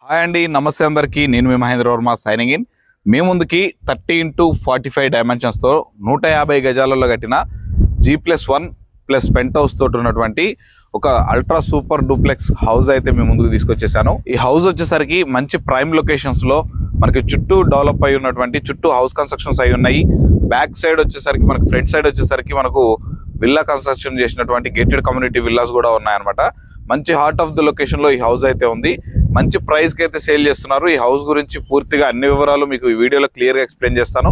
Hi అండి, నమస్తే అందరికీ. నేను మీ మహేంద్ర వర్మ సైనింగ్ ఇన్. మీ ముందుకి 30x45 డైమెన్షన్స్తో 150 గజాలలో కట్టిన G+1+ పెంట్ హౌస్ తోటి ఉన్నటువంటి ఒక అల్ట్రా సూపర్ డూప్లెక్స్ హౌస్ అయితే మీ ముందుకు తీసుకొచ్చేసాను. ఈ హౌస్ వచ్చేసరికి మంచి ప్రైమ్ లొకేషన్స్లో మనకి చుట్టూ డెవలప్ అయి ఉన్నటువంటి చుట్టూ హౌస్ కన్స్ట్రక్షన్స్ అయి ఉన్నాయి. బ్యాక్ సైడ్ వచ్చేసరికి మనకి ఫ్రంట్ సైడ్ వచ్చేసరికి మనకు విల్లా కన్స్ట్రక్షన్ చేసినటువంటి గేటెడ్ కమ్యూనిటీ విల్లాస్ కూడా ఉన్నాయన్నమాట. మంచి హార్ట్ ఆఫ్ ద లొకేషన్లో ఈ హౌస్ అయితే ఉంది. మంచి ప్రైస్కి అయితే సేల్ చేస్తున్నారు. ఈ హౌస్ గురించి పూర్తిగా అన్ని వివరాలు మీకు ఈ వీడియోలో క్లియర్గా ఎక్స్ప్లెయిన్ చేస్తాను.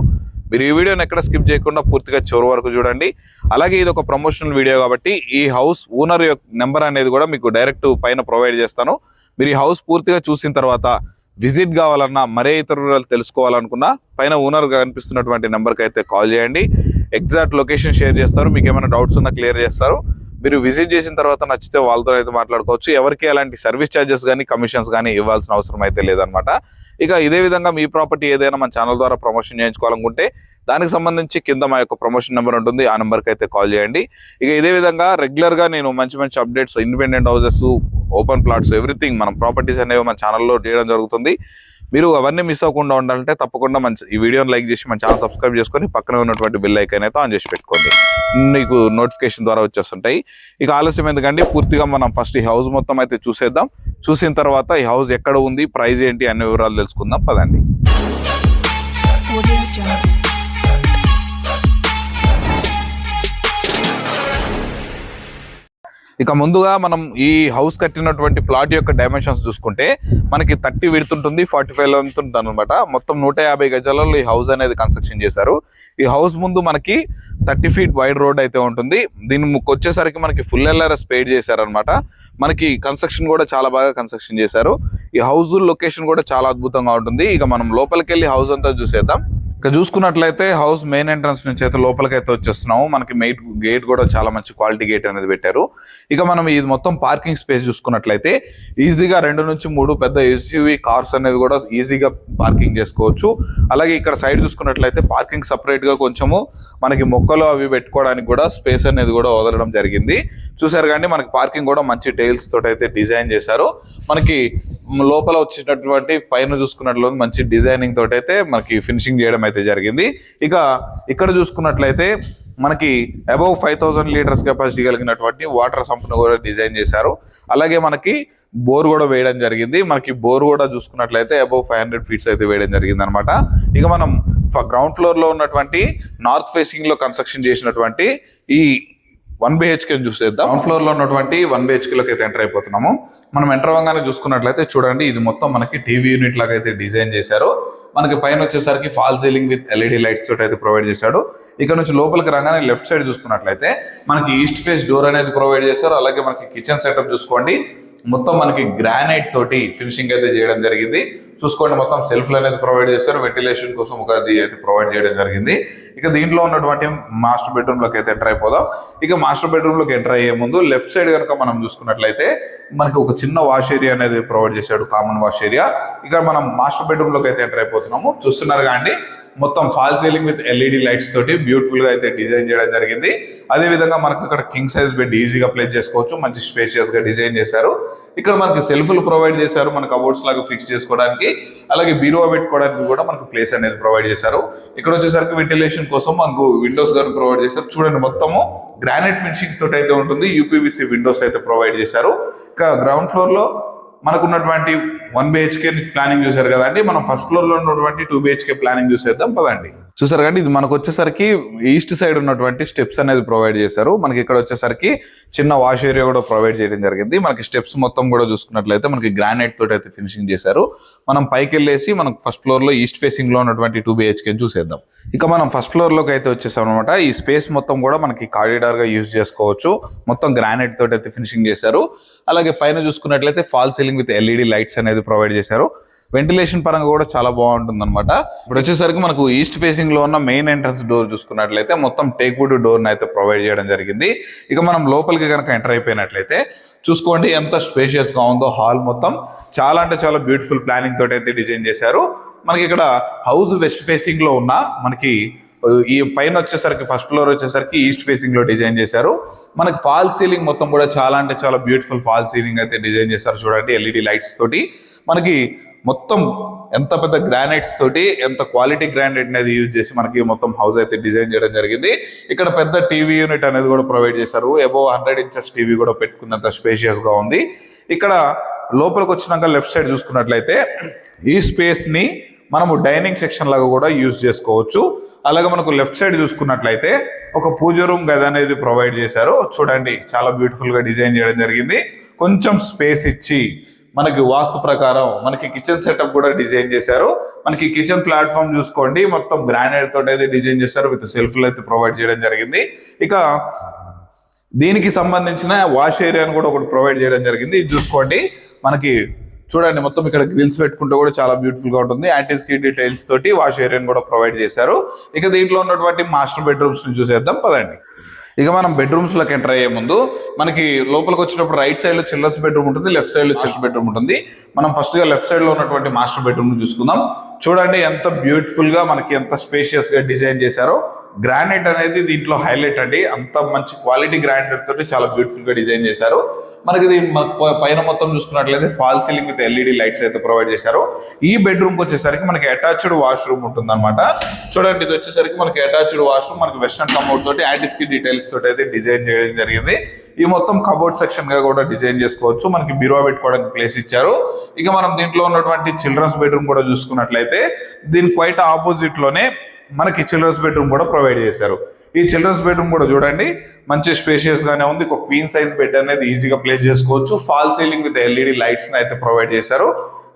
మీరు ఈ వీడియోని ఎక్కడ స్కిప్ చేయకుండా పూర్తిగా చివరి వరకు చూడండి. అలాగే ఇది ఒక ప్రమోషనల్ వీడియో కాబట్టి ఈ హౌస్ ఓనర్ యొక్క నెంబర్ అనేది కూడా మీకు డైరెక్ట్ పైన ప్రొవైడ్ చేస్తాను. మీరు ఈ హౌస్ పూర్తిగా చూసిన తర్వాత విజిట్ కావాలన్నా మరే ఇతర వివరాలు తెలుసుకోవాలనుకున్నా పైన ఓనర్ కనిపిస్తున్నటువంటి నెంబర్కి అయితే కాల్ చేయండి. ఎగ్జాక్ట్ లొకేషన్ షేర్ చేస్తారు. మీకు ఏమైనా డౌట్స్ ఉన్నా క్లియర్ చేస్తారు. మీరు విజిట్ చేసిన తర్వాత నచ్చితే వాళ్ళతో అయితే మాట్లాడుకోవచ్చు. ఎవరికి ఎలాంటి సర్వీస్ ఛార్జెస్ కానీ కమిషన్స్ కానీ ఇవ్వాల్సిన అవసరం అయితే లేదనమాట. ఇక ఇదే విధంగా మీ ప్రాపర్టీ ఏదైనా మన ఛానల్ ద్వారా ప్రమోషన్ చేయించుకోవాలనుకుంటే దానికి సంబంధించి కింద మా యొక్క ప్రమోషన్ నెంబర్ ఉంటుంది. ఆ నెంబర్కి అయితే కాల్ చేయండి. ఇక ఇదే విధంగా రెగ్యులర్గా నేను మంచి మంచి updates, independent houses, open plots, everything మనం ప్రాపర్టీస్ అనేవి మన ఛానల్లో చేయడం జరుగుతుంది. మీరు అవన్నీ మిస్ అవ్వకుండా ఉండాలంటే తప్పకుండా ఈ వీడియోని లైక్ చేసి మన ఛానల్ సబ్స్క్రైబ్ చేసుకొని పక్కన ఉన్నటువంటి బెల్ ఐకాన్ అయితే ఆన్ చేసి పెట్టుకోండి. మీకు నోటిఫికేషన్ ద్వారా వచ్చేస్తుంటాయి. ఇక ఆలస్యం ఎందుకంటే పూర్తిగా మనం ఫస్ట్ ఈ హౌస్ మొత్తం అయితే చూసేద్దాం. చూసిన తర్వాత ఈ హౌస్ ఎక్కడ ఉంది, ప్రైస్ ఏంటి అనే వివరాలు తెలుసుకుందాం. పదండి. ఇక ముందుగా మనం ఈ హౌస్ కట్టినటువంటి ప్లాట్ యొక్క డైమెన్షన్స్ చూసుకుంటే మనకి 30 విడ్త్ ఉంటుంది, 45 లెంత్ ఉంటుంది అనమాట. మొత్తం 150 గజాలలో ఈ హౌస్ అనేది కన్స్ట్రక్షన్ చేశారు. ఈ హౌస్ ముందు మనకి 30 ఫీట్ వైడ్ రోడ్ అయితే ఉంటుంది. దీని వచ్చేసరికి మనకి ఫుల్ LRS పెయిడ్ చేశారనమాట. మనకి కన్స్ట్రక్షన్ కూడా చాలా బాగా కన్స్ట్రక్షన్ చేశారు. ఈ హౌస్ లొకేషన్ కూడా చాలా అద్భుతంగా ఉంటుంది. ఇక మనం లోపలికి వెళ్ళి హౌస్ అంతా చూసేద్దాం. ఇక చూసుకున్నట్లయితే హౌస్ మెయిన్ ఎంట్రన్స్ నుంచి అయితే లోపలికి అయితే వచ్చేస్తున్నాము. మనకి మెయిన్ గేట్ కూడా చాలా మంచి క్వాలిటీ గేట్ అనేది పెట్టారు. ఇక మనం ఇది మొత్తం పార్కింగ్ స్పేస్ చూసుకున్నట్లయితే ఈజీగా 2 నుంచి 3 పెద్ద SUV కార్స్ అనేది కూడా ఈజీగా పార్కింగ్ చేసుకోవచ్చు. అలాగే ఇక్కడ సైడ్ చూసుకున్నట్లయితే పార్కింగ్ సపరేట్ గా కొంచెము మనకి మొక్కలు అవి పెట్టుకోవడానికి కూడా స్పేస్ అనేది కూడా వదలడం జరిగింది. చూసారు కానీ మనకి పార్కింగ్ కూడా మంచి టైల్స్ తోటి అయితే డిజైన్ చేశారు. మనకి లోపల వచ్చేటటువంటి పైన చూసుకున్నట్లు మంచి డిజైనింగ్ తోటి అయితే మనకి ఫినిషింగ్ చేయడం అయితే జరిగింది. ఇక ఇక్కడ చూసుకున్నట్లయితే మనకి అబౌవ్ 5000 లీటర్స్ కెపాసిటీ కలిగినటువంటి వాటర్ సంప్ను కూడా డిజైన్ చేశారు. అలాగే మనకి బోర్ కూడా వేయడం జరిగింది. మనకి బోర్ కూడా చూసుకున్నట్లయితే అబౌవ్ 500 ఫీట్స్ అయితే వేయడం జరిగింది అనమాట. ఇక మనం గ్రౌండ్ ఫ్లోర్ లో ఉన్నటువంటి నార్త్ ఫేసింగ్ లో కన్స్ట్రక్షన్ చేసినటువంటి ఈ 1 BHK చూసేద్దాం. గ్రౌండ్ ఫ్లోర్ లో ఉన్నటువంటి 1 BHK లోకి అయితే ఎంటర్ అయిపోతున్నాము. మనం ఎంటర్ అవ్వగానే చూసుకున్నట్లయితే చూడండి, ఇది మొత్తం మనకి టీవీ యూనిట్ లాగా అయితే డిజైన్ చేశారు. మనకి పైన వచ్చేసరికి fall ceiling with LED lights తోటి అయితే ప్రొవైడ్ చేశాడు. ఇక్కడ నుంచి లోపలికి రాగానే లెఫ్ట్ సైడ్ చూసుకున్నట్లయితే మనకి ఈస్ట్ ఫేస్ డోర్ అనేది ప్రొవైడ్ చేశారు. అలాగే మనకి కిచెన్ సెటప్ చూసుకోండి, మొత్తం మనకి గ్రానైట్ తోటి ఫినిషింగ్ అయితే చేయడం జరిగింది. చూసుకోండి, మొత్తం సెల్ఫ్లు అనేది ప్రొవైడ్ చేశారు. వెంటిలేషన్ కోసం ఒక అయితే ప్రొవైడ్ చేయడం జరిగింది. ఇక దీంట్లో ఉన్నటువంటి మాస్టర్ బెడ్రూమ్ లోకి అయితే ఎంటర్ అయిపోదాం. ఇక మాస్టర్ బెడ్రూమ్ లోకి ఎంటర్ అయ్యే ముందు లెఫ్ట్ సైడ్ కనుక మనం చూసుకున్నట్లయితే మనకి ఒక చిన్న వాష్ ఏరియా అనేది ప్రొవైడ్ చేశాడు, కామన్ వాష్ ఏరియా. ఇక మనం మాస్టర్ బెడ్రూమ్ లోకి అయితే ఎంటర్ అయిపోతున్నాము. చూస్తున్నారు కానీ మొత్తం fall ceiling with LED lights తోటి బ్యూటిఫుల్ గా అయితే డిజైన్ చేయడం జరిగింది. అదే విధంగా మనకు ఇక్కడ కింగ్ సైజ్ బెడ్ ఈజీగా ప్లేస్ చేసుకోవచ్చు. మంచి స్పేషియస్ గా డిజైన్ చేశారు. ఇక్కడ మనకి సెల్ఫ్లు ప్రొవైడ్ చేశారు, మనకు కబోర్డ్స్ లాగా ఫిక్స్ చేసుకోవడానికి. అలాగే బీరువా పెట్టుకోవడానికి కూడా మనకు ప్లేస్ అనేది ప్రొవైడ్ చేశారు. ఇక్కడ వచ్చేసరికి వెంటిలేషన్ కోసం మనకు విండోస్ గారు ప్రొవైడ్ చేశారు. చూడండి, మొత్తము గ్రానైట్ ఫినిషింగ్ తోటి అయితే ఉంటుంది. UPVC విండోస్ అయితే ప్రొవైడ్ చేశారు. ఇక గ్రౌండ్ ఫ్లోర్ లో మనకున్నటువంటి 1 BHK ప్లానింగ్ చూసారు కదండి. మనం ఫస్ట్ ఫ్లోర్ లో ఉన్నటువంటి 2 BHK ప్లానింగ్ చూసేద్దాం. పదండి. చూసారు కానీ ఇది మనకు వచ్చేసరికి ఈస్ట్ సైడ్ ఉన్నటువంటి స్టెప్స్ అనేది ప్రొవైడ్ చేశారు. మనకి ఇక్కడ వచ్చేసరికి చిన్న వాష్ ఏరియా కూడా ప్రొవైడ్ చేయడం జరిగింది. మనకి స్టెప్స్ మొత్తం కూడా చూసుకున్నట్లయితే మనకి గ్రానైట్ తోటి అయితే ఫినిషింగ్ చేశారు. మనం పైకి వెళ్ళేసి మనకు ఫస్ట్ ఫ్లోర్ లో ఈస్ట్ ఫేసింగ్ లో ఉన్నటువంటి 2 BHK చూసేద్దాం. ఇక మనం ఫస్ట్ ఫ్లోర్ లోకి అయితే వచ్చేసాం అనమాట. ఈ స్పేస్ మొత్తం కూడా మనకి కారిడార్ గా యూజ్ చేసుకోవచ్చు. మొత్తం గ్రానైట్ తోటి అయితే ఫినిషింగ్ చేశారు. అలాగే పైన చూసుకున్నట్లయితే fall ceiling with LED lights అనేది ప్రొవైడ్ చేశారు. వెంటిలేషన్ పరంగా కూడా చాలా బాగుంటుంది అనమాట. ఇప్పుడు వచ్చేసరికి మనకు ఈస్ట్ ఫేసింగ్ లో ఉన్న మెయిన్ ఎంట్రన్స్ డోర్ చూసుకున్నట్లయితే మొత్తం టేక్ వుడ్ డోర్ అయితే ప్రొవైడ్ చేయడం జరిగింది. ఇక మనం లోపలికి కనుక ఎంటర్ అయిపోయినట్లయితే చూసుకోండి ఎంత స్పేషియస్ గా ఉందో. హాల్ మొత్తం చాలా అంటే చాలా బ్యూటిఫుల్ ప్లానింగ్ తోటి అయితే డిజైన్ చేశారు. మనకి ఇక్కడ హౌస్ వెస్ట్ ఫేసింగ్ లో ఉన్న మనకి ఈ పైన వచ్చేసరికి ఫస్ట్ ఫ్లోర్ వచ్చేసరికి ఈస్ట్ ఫేసింగ్ లో డిజైన్ చేశారు. మనకి ఫాల్ సీలింగ్ మొత్తం కూడా చాలా అంటే చాలా బ్యూటిఫుల్ ఫాల్ సీలింగ్ అయితే డిజైన్ చేశారు. చూడండి LED లైట్స్ తోటి మనకి మొత్తం ఎంత పెద్ద గ్రానైట్స్ తోటి ఎంత క్వాలిటీ గ్రానైట్ అనేది యూజ్ చేసి మనకి మొత్తం హౌస్ అయితే డిజైన్ చేయడం జరిగింది. ఇక్కడ పెద్ద టీవీ యూనిట్ అనేది కూడా ప్రొవైడ్ చేశారు. అబౌవ్ 100 ఇంచెస్ టీవీ కూడా పెట్టుకున్నంత స్పేషియస్ గా ఉంది. ఇక్కడ లోపలికి వచ్చినాక లెఫ్ట్ సైడ్ చూసుకున్నట్లయితే ఈ స్పేస్ ని మనము డైనింగ్ సెక్షన్ లాగా కూడా యూజ్ చేసుకోవచ్చు. అలాగే మనకు లెఫ్ట్ సైడ్ చూసుకున్నట్లయితే ఒక పూజ రూమ్ గది అనేది ప్రొవైడ్ చేశారు. చూడండి చాలా బ్యూటిఫుల్ గా డిజైన్ చేయడం జరిగింది. కొంచెం స్పేస్ ఇచ్చి మనకి వాస్తు ప్రకారం మనకి కిచెన్ సెటప్ కూడా డిజైన్ చేశారు. మనకి కిచెన్ ప్లాట్ఫామ్ చూసుకోండి, మొత్తం గ్రానైట్ తోటి అయితే డిజైన్ చేశారు. విత్ సెల్ఫ్లు అయితే ప్రొవైడ్ చేయడం జరిగింది. ఇక దీనికి సంబంధించిన వాష్ ఏరియాను కూడా ఒకటి ప్రొవైడ్ చేయడం జరిగింది. ఇది చూసుకోండి, మనకి చూడండి మొత్తం ఇక్కడ గ్రిల్స్ పెట్టుకుంటే కూడా చాలా బ్యూటిఫుల్ గా ఉంటుంది. యాంటీస్కీ డీటెయిల్స్ తోటి వాష్ ఏరియాను కూడా ప్రొవైడ్ చేశారు. ఇక దీంట్లో ఉన్నటువంటి మాస్టర్ బెడ్రూమ్స్ ని చూసేద్దాం పదండి. ఇక మనం బెడ్రూమ్స్ లోకి ఎంటర్ అయ్యే ముందు మనకి లోపలికి వచ్చినప్పుడు రైట్ సైడ్ లో చిల్డ్రన్స్ బెడ్రూమ్ ఉంటుంది, లెఫ్ట్ సైడ్ లో చిల్డ్రన్స్ బెడ్రూమ్ ఉంటుంది. మనం ఫస్ట్ గా లెఫ్ట్ సైడ్ లో ఉన్నటువంటి మాస్టర్ బెడ్రూమ్ ని చూసుకుందాం. చూడండి ఎంత బ్యూటిఫుల్ గా మనకి ఎంత స్పేషియస్ గా డిజైన్ చేశారో. గ్రానైట్ అనేది దీంట్లో హైలైట్ అండి. అంత మంచి క్వాలిటీ గ్రానైట్ తోటి చాలా బ్యూటిఫుల్ గా డిజైన్ చేశారు. మనకి పైన మొత్తం చూసుకున్నట్లయితే fall ceiling with LED lights అయితే ప్రొవైడ్ చేశారు. ఈ బెడ్రూమ్ కి వచ్చేసరికి మనకి అటాచ్డ్ వాష్రూమ్ ఉంటుంది అనమాట. చూడండి ఇది వచ్చేసరికి మనకి అటాచ్డ్ వాష్రూమ్, మనకి వెస్టర్న్ కమోడ్ తోటి యాంటీస్కీ డీటెయిల్స్ తోటి అయితే డిజైన్ చేయడం జరిగింది. ఈ మొత్తం కబోర్డ్ సెక్షన్ గా కూడా డిజైన్ చేసుకోవచ్చు. మనకి బీరువా పెట్టుకోవడానికి ప్లేస్ ఇచ్చారు. ఇక మనం దీంట్లో ఉన్నటువంటి చిల్డ్రన్స్ బెడ్రూమ్ కూడా చూసుకున్నట్లయితే దీని క్వైట్ ఆపోజిట్ లోనే మనకి చిల్డ్రన్స్ బెడ్రూమ్ కూడా ప్రొవైడ్ చేశారు. ఈ చిల్డ్రన్స్ బెడ్రూమ్ కూడా చూడండి మంచి స్పేషియస్ గానే ఉంది. ఒక క్వీన్ సైజ్ బెడ్ అనేది ఈజీగా ప్లేస్ చేసుకోవచ్చు. Fall ceiling with LED lights అయితే ప్రొవైడ్ చేశారు.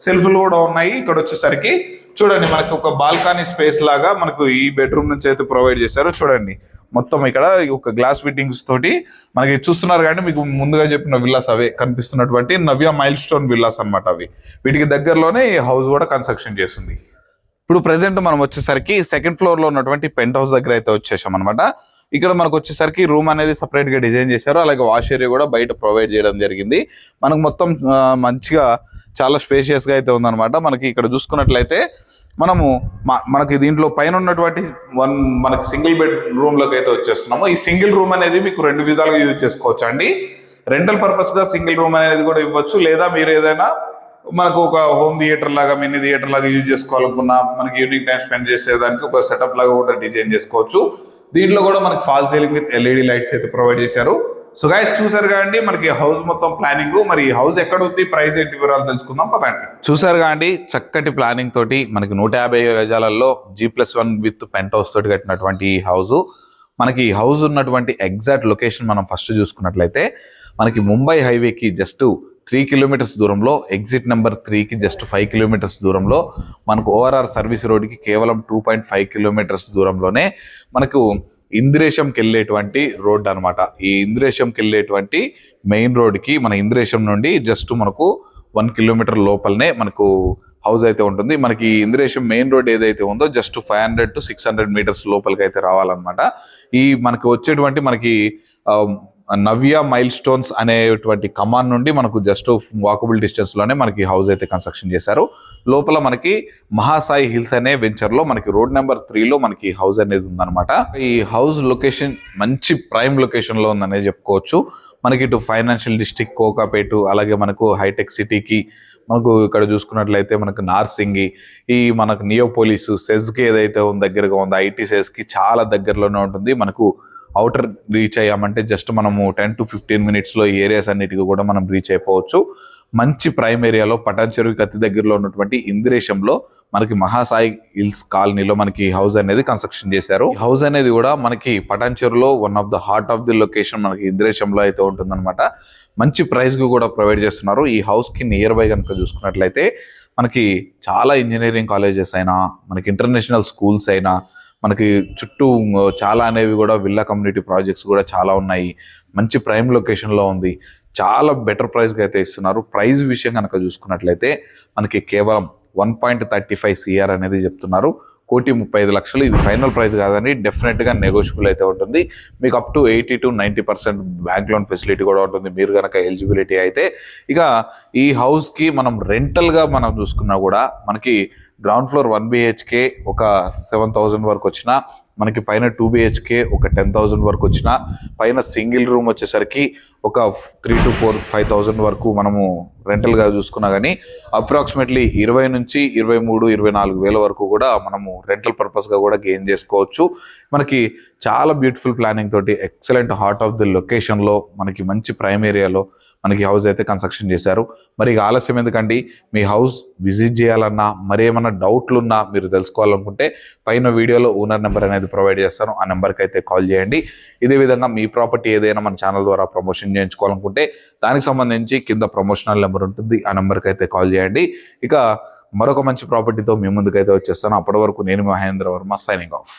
సెల్ఫ్లు కూడా ఉన్నాయి. ఇక్కడ వచ్చేసరికి చూడండి మనకి ఒక బాల్కనీ స్పేస్ లాగా మనకు ఈ బెడ్రూమ్ నుంచి అయితే ప్రొవైడ్ చేశారు. చూడండి మొత్తం ఇక్కడ ఒక గ్లాస్ ఫిట్టింగ్స్ తోటి మనకి చూస్తున్నారు కానీ మీకు ముందుగా చెప్పిన విల్లాస్ అవే కనిపిస్తున్నటువంటి నవ్య మైల్ స్టోన్ విల్లాస్ అనమాట. అవి వీటికి దగ్గరలోనే ఈ హౌస్ కూడా కన్స్ట్రక్షన్ చేస్తుంది. ఇప్పుడు ప్రెసెంట్ మనం వచ్చేసరికి సెకండ్ ఫ్లోర్ లో ఉన్నటువంటి పెంట్ హౌస్ దగ్గర అయితే వచ్చేసాం అనమాట. ఇక్కడ మనకు వచ్చేసరికి రూమ్ అనేది సపరేట్ గా డిజైన్ చేశారు. అలాగే వాష్ ఏరియా కూడా బయట ప్రొవైడ్ చేయడం జరిగింది. మనకు మొత్తం మంచిగా చాలా స్పేషియస్ గా అయితే ఉందన్నమాట. మనకి ఇక్కడ చూసుకున్నట్లయితే మనకి దీంట్లో పైన ఉన్నటువంటి మనకి సింగిల్ బెడ్ రూమ్ లోకి అయితే వచ్చేస్తున్నాము. ఈ సింగిల్ రూమ్ అనేది మీకు 2 విధాలుగా యూజ్ చేసుకోవచ్చు అండి. రెంటల్ పర్పస్ గా సింగిల్ రూమ్ అనేది కూడా ఇవ్వచ్చు, లేదా మీరు ఏదైనా మనకు ఒక హోమ్ థియేటర్ లాగా మినీ థియేటర్ లాగా యూజ్ చేసుకోవాలనుకున్నా, మనకి ఈవినింగ్ టైం స్పెండ్ చేసేదానికి ఒక సెటప్ లాగా కూడా డిజైన్ చేసుకోవచ్చు. దీంట్లో కూడా మనకి fall ceiling with LED lights అయితే ప్రొవైడ్ చేశారు. సో గైస్ చూసారు కాండి మనకి హౌస్ మొత్తం ప్లానింగ్. మరి హౌస్ ఎక్కడ ఉంది, ప్రైస్ ఏంటి, వివరాలు తెలుసుకుందాం పదండి. చూసారు కాండి చక్కటి ప్లానింగ్ తోటి మనకి 150 గజాలలో G+1 విత్ పెంట్ హౌస్ తోటి కట్టినటువంటి ఈ హౌస్. మనకి ఈ హౌస్ ఉన్నటువంటి ఎగ్జాక్ట్ లొకేషన్ మనం ఫస్ట్ చూసుకున్నట్లయితే మనకి ముంబై హైవేకి జస్ట్ 3 కిలోమీటర్స్ దూరంలో, ఎగ్జిట్ నెంబర్ 3కి జస్ట్ 5 కిలోమీటర్స్ దూరంలో, మనకు ఓఆర్ఆర్ సర్వీస్ రోడ్కి కేవలం 2.5 కిలోమీటర్స్ దూరంలోనే మనకు ఇంద్రేశంకి వెళ్ళేటువంటి రోడ్ అనమాట. ఈ ఇంద్రేశంకి వెళ్ళేటువంటి మెయిన్ రోడ్కి మన ఇంద్రేశం నుండి జస్ట్ మనకు 1 కిలోమీటర్ లోపలనే మనకు హౌస్ అయితే ఉంటుంది. మనకి ఇంద్రేశం మెయిన్ రోడ్ ఏదైతే ఉందో జస్ట్ 500 to 600 మీటర్స్ లోపలికి అయితే రావాలన్నమాట. ఈ మనకు వచ్చేటువంటి మనకి నవ్య మైల్ స్టోన్స్ అనేటువంటి కమాండ్ నుండి మనకు జస్ట్ వాకబుల్ డిస్టెన్స్ లోనే మనకి హౌస్ అయితే కన్స్ట్రక్షన్ చేశారు. లోపల మనకి మహాసాయి హిల్స్ అనే వెంచర్ లో మనకి రోడ్ నెంబర్ 3లో మనకి హౌస్ అనేది ఉందన్నమాట. ఈ హౌస్ లొకేషన్ మంచి ప్రైమ్ లొకేషన్ లో ఉందనే చెప్పుకోవచ్చు. మనకి ఇటు ఫైనాన్షియల్ డిస్ట్రిక్ట్ కోకాపేటు, అలాగే మనకు హైటెక్ సిటీకి, మనకు ఇక్కడ చూసుకున్నట్లయితే మనకు నార్సింగి, ఈ మనకు నియోపోలిస్ సెజ్కి ఏదైతే దగ్గరగా ఉందో ఐటీ సెజ్కి చాలా దగ్గరలోనే ఉంటుంది. మనకు అవుటర్ రీచ్ అయ్యామంటే జస్ట్ మనము 10 to 15 మినిట్స్లో ఈ ఏరియాస్ అన్నిటికీ కూడా మనం రీచ్ అయిపోవచ్చు. మంచి ప్రైమ్ ఏరియాలో పటాన్ చెరువుకి అతి దగ్గరలో ఉన్నటువంటి ఇంద్రేశంలో మనకి మహాసాయి హిల్స్ కాలనీలో మనకి హౌస్ అనేది కన్స్ట్రక్షన్ చేశారు. హౌస్ అనేది కూడా మనకి పటాన్ చెరువులో one of the heart of the location మనకి ఇంద్రేశంలో అయితే ఉంటుందన్నమాట. మంచి ప్రైస్ కి కూడా ప్రొవైడ్ చేస్తున్నారు. ఈ హౌస్ కి నియర్ బై కనుక చూసుకున్నట్లయితే మనకి చాలా ఇంజనీరింగ్ కాలేజెస్ అయినా, మనకి ఇంటర్నేషనల్ స్కూల్స్ అయినా, మనకి చుట్టూ చాలా అనేవి కూడా విల్లా కమ్యూనిటీ ప్రాజెక్ట్స్ కూడా చాలా ఉన్నాయి. మంచి ప్రైమ్ లొకేషన్లో ఉంది. చాలా బెటర్ ప్రైస్కి అయితే ఇస్తున్నారు. ప్రైస్ విషయం కనుక చూసుకున్నట్లయితే మనకి కేవలం 1.35 CR అనేది చెప్తున్నారు. 1,35,00,000. ఇది ఫైనల్ ప్రైస్ కాదండి, డెఫినెట్గా నెగోషియబుల్ అయితే ఉంటుంది. మీకు up to 80 to 90% bank loan facility కూడా ఉంటుంది మీరు కనుక ఎలిజిబిలిటీ అయితే. ఇక ఈ హౌస్కి మనం రెంటల్గా మనం చూసుకున్నా కూడా మనకి గ్రౌండ్ ఫ్లోర్ 1 BHK ఒక 7,000 వరకు వచ్చిన, మనకి పైన 2 BHK ఒక 10,000 వరకు వచ్చిన, పైన సింగిల్ రూమ్ వచ్చేసరికి ఒక 3 to 5,000 వరకు మనము రెంటల్గా చూసుకున్నా కానీ అప్రాక్సిమేట్లీ 20 నుంచి 23-24 వేల వరకు కూడా మనము రెంటల్ పర్పస్గా కూడా గెయిన్ చేసుకోవచ్చు. మనకి చాలా బ్యూటిఫుల్ ప్లానింగ్ తోటి ఎక్సలెంట్ హార్ట్ ఆఫ్ ది లొకేషన్లో మనకి మంచి ప్రైమ్ ఏరియాలో మనకి హౌస్ అయితే కన్స్ట్రక్షన్ చేశారు. మరి ఇక ఆలస్యం ఎందుకండి, మీ హౌస్ విజిట్ చేయాలన్నా మరి ఏమన్నా డౌట్లు ఉన్నా మీరు తెలుసుకోవాలనుకుంటే పైన వీడియోలో ఓనర్ నెంబర్ అనేది ప్రొవైడ్ చేస్తాను. ఆ నెంబర్కి అయితే కాల్ చేయండి. ఇదే విధంగా మీ ప్రాపర్టీ ఏదైనా మన ఛానల్ ద్వారా ప్రమోషన్ చేయించుకోవాలనుకుంటే దానికి సంబంధించి కింద ప్రమోషనల్ నెంబర్ ఉంటుంది, ఆ నెంబర్కి అయితే కాల్ చేయండి. ఇక మరొక మంచి ప్రాపర్టీతో మీ ముందుకైతే వచ్చేస్తాను. అప్పటి వరకు నేను మహేంద్ర వర్మ సైనింగ్ ఆఫ్.